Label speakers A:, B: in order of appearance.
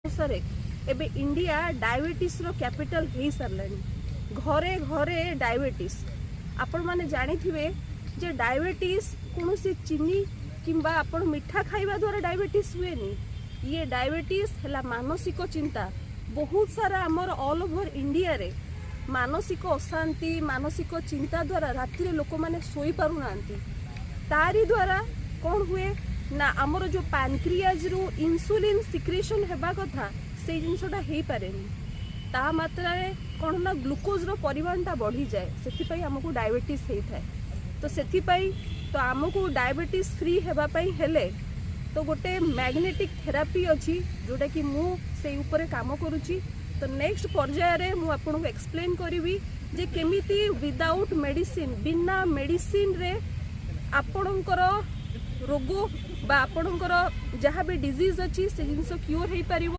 A: अनुसारे एबे India diabetes रो capital हो सारानी। घरे घरे डायबिटीज आपण माने जानी थिबे जे डायबिटीज कौन सी चीनी किंबा आपण मिठा खाइबा द्वारा डायबिटीज हुए नी। ये डायबिटीज है मानसिक चिंता। बहुत सारा आमर ऑल ओवर इंडिया रे मानसिक अशांति मानसिक चिंता द्वारा राति लोक मैंने सोई पारु नांती। तारी द्वारा कौन हुए ना आमर जो पैनक्रियाज रु इंसुलिन सिक्रेशन हेबा कथा से जिनसटा हो पारे ता मात्रा रे कौन ना ग्लूकोज रो परिमाणटा बढ़ी जाए से आमको डायबिटीज होता है। तो से तो आमको डायबिटीज फ्री हेबापई हेले तो गोटे मैग्नेटिक थेरापी अच्छी जोटा कि मु से ऊपर काम करुच्ची। तो नेक्स्ट पर्याय रे मु आपको एक्सप्लेन करी जे केमिति विदाउट मेडिसिन बिना मेडिसिन रे आपणकर रोग बा आपणकर जहाँ भी डिजीज अच्छी से जिनस क्योर हो पारिबो।